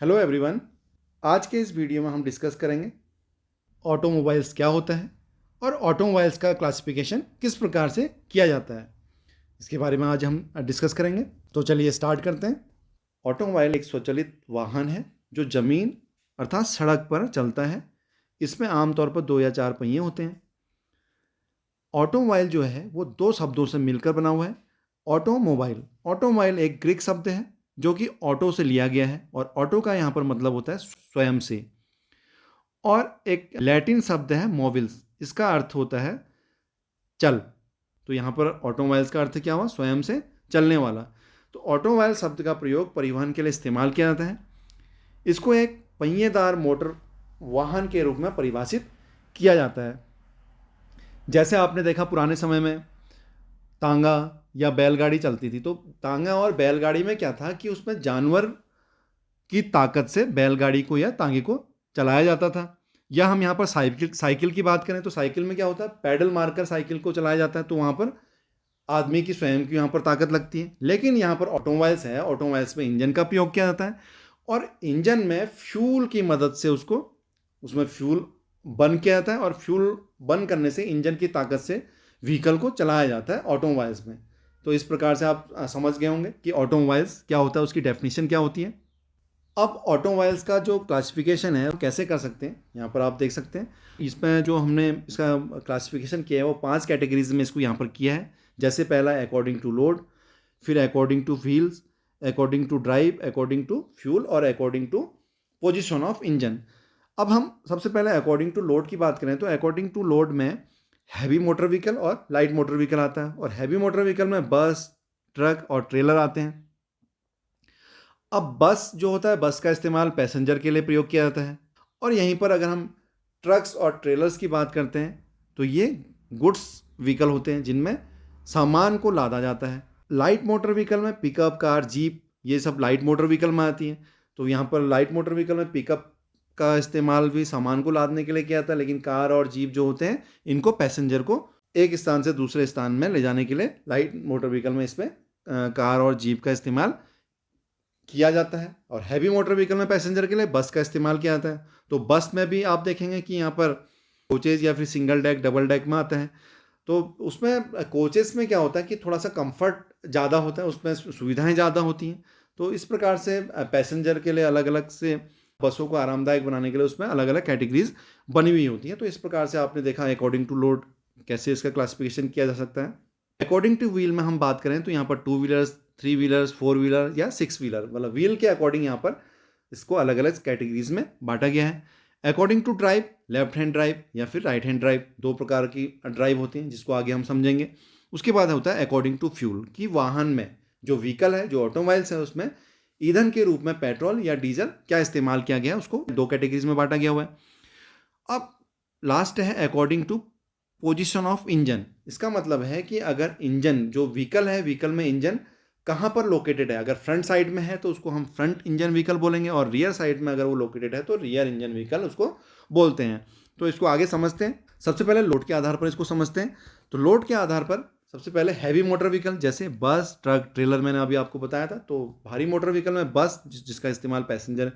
Hello everyone. आज के इस वीडियो में हम डिस्कस करेंगे ऑटोमोबाइल्स क्या होता है और ऑटोमोबाइल्स का क्लासिफिकेशन किस प्रकार से किया जाता है, इसके बारे में आज हम डिस्कस करेंगे। तो चलिए स्टार्ट करते हैं। ऑटोमोबाइल एक स्वचालित वाहन है जो ज़मीन अर्थात सड़क पर चलता है। इसमें आमतौर पर 2 या 4 पहिए होते हैं। ऑटोमोबाइल जो है वो 2 शब्दों से मिलकर बना हुआ है। ऑटोमोबाइल एक ग्रीक शब्द है जो कि ऑटो से लिया गया है और ऑटो का यहाँ पर मतलब होता है स्वयं से, और एक लैटिन शब्द है मोबिल्स, इसका अर्थ होता है चल। तो यहाँ पर ऑटोमोबाइल्स का अर्थ क्या हुआ? स्वयं से चलने वाला। तो ऑटोमोबाइल शब्द का प्रयोग परिवहन के लिए इस्तेमाल किया जाता है। इसको एक पहिएदार मोटर वाहन के रूप में परिभाषित किया जाता है। जैसे आपने देखा पुराने समय में तांगा या बैलगाड़ी चलती थी, तो तांगा और बैलगाड़ी में क्या था कि उसमें जानवर की ताकत से बैलगाड़ी को या तांगे को चलाया जाता था। या हम यहाँ पर साइकिल की बात करें तो साइकिल में क्या होता है, पैडल मारकर साइकिल को चलाया जाता है, तो वहाँ पर आदमी की स्वयं की यहाँ पर ताकत लगती है। लेकिन यहाँ पर ऑटोमोबाइल्स है, ऑटोमोबाइल्स में इंजन का प्रयोग किया जाता है और इंजन में फ्यूल की मदद से उसमें फ्यूल बर्न किया जाता है और फ्यूल बर्न करने से इंजन की ताकत से व्हीकल को चलाया जाता है ऑटोमोबाइल्स में। तो इस प्रकार से आप समझ गए होंगे कि ऑटोमोबाइल्स क्या होता है, उसकी डेफिनेशन क्या होती है। अब ऑटोमोबाइल्स का जो क्लासिफिकेशन है वो कैसे कर सकते हैं, यहाँ पर आप देख सकते हैं। इसमें जो हमने इसका क्लासिफिकेशन किया है वो 5 कैटेगरीज में इसको यहाँ पर किया है। जैसे पहला अकॉर्डिंग टू लोड, फिर according to wheels, according to drive, according to fuel और according to position of engine. अब हम सबसे पहले अकॉर्डिंग टू लोड की बात करें तो अकॉर्डिंग टू लोड में हैवी मोटर व्हीकल और लाइट मोटर व्हीकल आता है, और हैवी मोटर व्हीकल में बस, ट्रक और ट्रेलर आते हैं। अब बस जो होता है, बस का इस्तेमाल पैसेंजर के लिए प्रयोग किया जाता है। और यहीं पर अगर हम ट्रक्स और ट्रेलर्स की बात करते हैं तो ये गुड्स व्हीकल होते हैं जिनमें सामान को लादा जाता है। लाइट मोटर व्हीकल में पिकअप, कार, जीप, ये सब लाइट मोटर व्हीकल में आती हैं। तो यहाँ पर लाइट मोटर व्हीकल में पिकअप का इस्तेमाल भी सामान को लादने के लिए किया जाता है, लेकिन कार और जीप जो होते हैं इनको पैसेंजर को एक स्थान से दूसरे स्थान में ले जाने के लिए लाइट मोटर व्हीकल में इसमें कार और जीप का इस्तेमाल किया जाता है। और हैवी मोटर व्हीकल में पैसेंजर के लिए बस का इस्तेमाल किया जाता है। तो बस में भी आप देखेंगे कि यहाँ पर कोचेज या फिर सिंगल डेक, डबल डेक में आता है। तो उसमें कोचेस में क्या होता है कि थोड़ा सा कंफर्ट ज़्यादा होता है, उसमें सुविधाएं ज़्यादा होती हैं। तो इस प्रकार से पैसेंजर के लिए अलग अलग से बसों को आरामदायक बनाने के लिए उसमें अलग अलग कैटेगरीज बनी हुई होती हैं। तो इस प्रकार से आपने देखा अकॉर्डिंग टू लोड कैसे इसका क्लासिफिकेशन किया जा सकता है। अकॉर्डिंग टू व्हील में हम बात करें तो यहाँ पर 2 व्हीलर्स, 3 व्हीलर्स, 4 व्हीलर या 6 व्हीलर, मतलब व्हील के अकॉर्डिंग यहाँ पर इसको अलग अलग कैटेगरीज में बांटा गया है। According to drive, left hand drive या फिर राइट हैंड ड्राइव, 2 प्रकार की ड्राइव होती हैं जिसको आगे हम समझेंगे। उसके बाद होता है अकॉर्डिंग टू फ्यूल, कि वाहन में जो व्हीकल है, जो ऑटोमोबाइल्स है, उसमें ईंधन के रूप में पेट्रोल या डीजल क्या इस्तेमाल किया गया है, उसको 2 कैटेगरीज में बांटा गया हुआ है। अब लास्ट है according to position of engine. इसका मतलब है कि अगर इंजन, जो व्हीकल है, व्हीकल में इंजन कहाँ पर लोकेटेड है। अगर फ्रंट साइड में है तो उसको हम फ्रंट इंजन व्हीकल बोलेंगे, और रियर साइड में अगर वो लोकेटेड है तो रियर इंजन व्हीकल उसको बोलते हैं। तो इसको आगे समझते हैं। सबसे पहले लोड के आधार पर इसको समझते हैं। तो लोड के आधार पर सबसे पहले हैवी मोटर व्हीकल जैसे बस, ट्रक, ट्रेलर मैंने अभी आपको बताया था। तो भारी मोटर व्हीकल में बस, जिसका इस्तेमाल पैसेंजर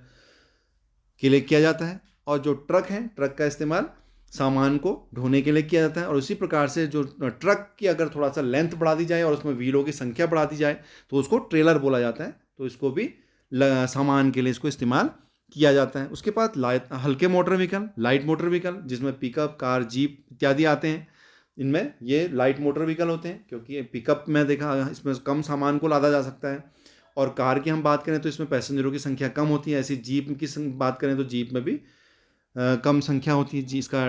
के लिए किया जाता है, और जो ट्रक है, ट्रक का इस्तेमाल सामान को ढोने के लिए किया जाता है। और उसी प्रकार से जो ट्रक की अगर थोड़ा सा लेंथ बढ़ा दी जाए और उसमें व्हीलों की संख्या बढ़ा दी जाए तो उसको ट्रेलर बोला जाता है। तो इसको भी सामान के लिए इसको इस्तेमाल किया जाता है। उसके बाद हल्के motor vehicle, light motor vehicle, जिसमें पिकअप, कार, जीप इत्यादि आते हैं। इनमें ये लाइट मोटर व्हीकल होते हैं क्योंकि पिकअप में देखा इसमें कम सामान को लादा जा सकता है, और कार की हम बात करें तो इसमें पैसेंजरों की संख्या कम होती है। ऐसी जीप की बात करें तो जीप में भी कम संख्या होती है, जिसका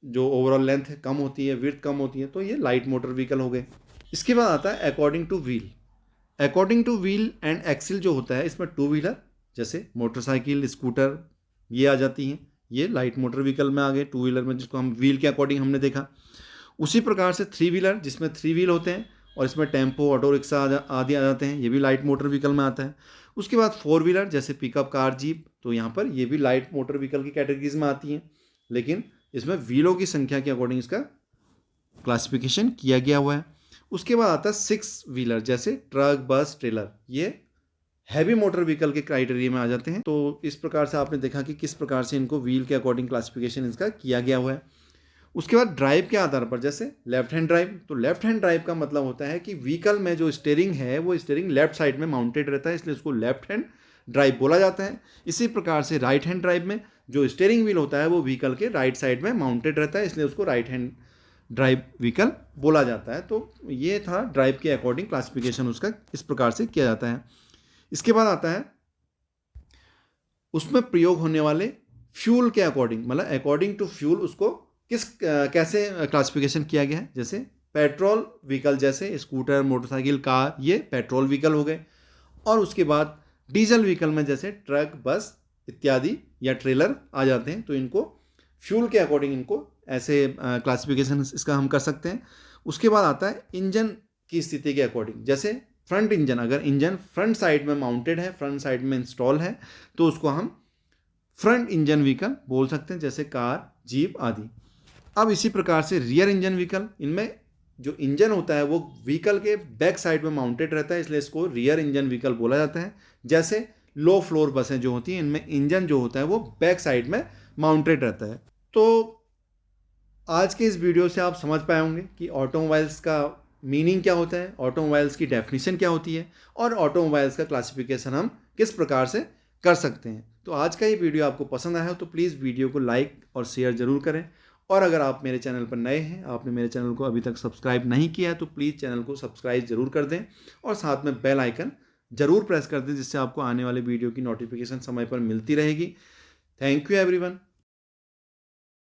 जो ओवरऑल लेंथ है कम होती है, विड्थ कम होती है। तो ये लाइट मोटर व्हीकल हो गए। इसके बाद आता है according to wheel. According to wheel and axle जो होता है, इसमें 2 व्हीलर जैसे मोटरसाइकिल, स्कूटर ये आ जाती हैं। ये लाइट मोटर व्हीकल में आ गए 2 व्हीलर में, जिसको हम व्हील के अकॉर्डिंग हमने देखा। उसी प्रकार से 3 व्हीलर, जिसमें 3 व्हील होते हैं और इसमें टेम्पो, ऑटो रिक्शा आदि आ जाते हैं। ये भी लाइट मोटर व्हीकल में आता है। उसके बाद 4 व्हीलर जैसे पिकअप, कार, जीप, तो यहाँ पर ये भी लाइट मोटर व्हीकल की कैटेगरीज में आती हैं, लेकिन इसमें व्हीलों की संख्या के अकॉर्डिंग इसका क्लासिफिकेशन किया गया हुआ है। उसके बाद आता है 6 व्हीलर जैसे ट्रक, बस, ट्रेलर। ये हैवी मोटर व्हीकल के क्राइटेरिया में आ जाते हैं। तो इस प्रकार से आपने देखा कि किस प्रकार से इनको व्हील के अकॉर्डिंग क्लासिफिकेशन इसका किया गया हुआ है। उसके बाद ड्राइव के आधार पर, जैसे लेफ्ट हैंड ड्राइव, तो लेफ्ट हैंड ड्राइव का मतलब होता है कि व्हीकल में जो स्टीयरिंग है वो स्टीयरिंग लेफ्ट साइड में माउंटेड रहता है, इसलिए उसको लेफ्ट हैंड ड्राइव बोला जाता है। इसी प्रकार से राइट हैंड ड्राइव में जो स्टीयरिंग व्हील होता है वो व्हीकल के राइट साइड में माउंटेड रहता है, इसलिए उसको राइट हैंड ड्राइव व्हीकल बोला जाता है। तो ये था ड्राइव के अकॉर्डिंग क्लासिफिकेशन, उसका इस प्रकार से किया जाता है। इसके बाद आता है उसमें प्रयोग होने वाले फ्यूल के अकॉर्डिंग, मतलब अकॉर्डिंग टू फ्यूल उसको कैसे क्लासिफिकेशन किया गया है। जैसे पेट्रोल व्हीकल, जैसे स्कूटर, मोटरसाइकिल, कार, ये पेट्रोल व्हीकल हो गए। और उसके बाद डीजल व्हीकल में जैसे ट्रक, बस इत्यादि या ट्रेलर आ जाते हैं। तो इनको फ्यूल के अकॉर्डिंग इनको ऐसे क्लासिफिकेशन इसका हम कर सकते हैं। उसके बाद आता है इंजन की स्थिति के अकॉर्डिंग। जैसे फ्रंट इंजन, अगर इंजन फ्रंट साइड में माउंटेड है, फ्रंट साइड में इंस्टॉल है, तो उसको हम फ्रंट इंजन व्हीकल बोल सकते हैं, जैसे कार, जीप आदि। अब इसी प्रकार से रियर इंजन व्हीकल, इनमें जो इंजन होता है वो व्हीकल के बैक साइड में माउंटेड रहता है, इसलिए इसको रियर इंजन व्हीकल बोला जाता है। जैसे लो फ्लोर बसें जो होती हैं, इनमें इंजन जो होता है वो बैक साइड में माउंटेड रहता है। तो आज के इस वीडियो से आप समझ पाए होंगे कि ऑटोमोबाइल्स का मीनिंग क्या होता है, ऑटोमोबाइल्स की डेफिनेशन क्या होती है, और ऑटोमोबाइल्स का क्लासिफिकेशन हम किस प्रकार से कर सकते हैं। तो आज का ये वीडियो आपको पसंद आया हो तो प्लीज़ वीडियो को लाइक और शेयर ज़रूर करें। और अगर आप मेरे चैनल पर नए हैं, आपने मेरे चैनल को अभी तक सब्सक्राइब नहीं किया है, तो प्लीज़ चैनल को सब्सक्राइब ज़रूर कर दें और साथ में बेल आइकन ज़रूर प्रेस कर दें, जिससे आपको आने वाले वीडियो की नोटिफिकेशन समय पर मिलती रहेगी। Thank you everyone.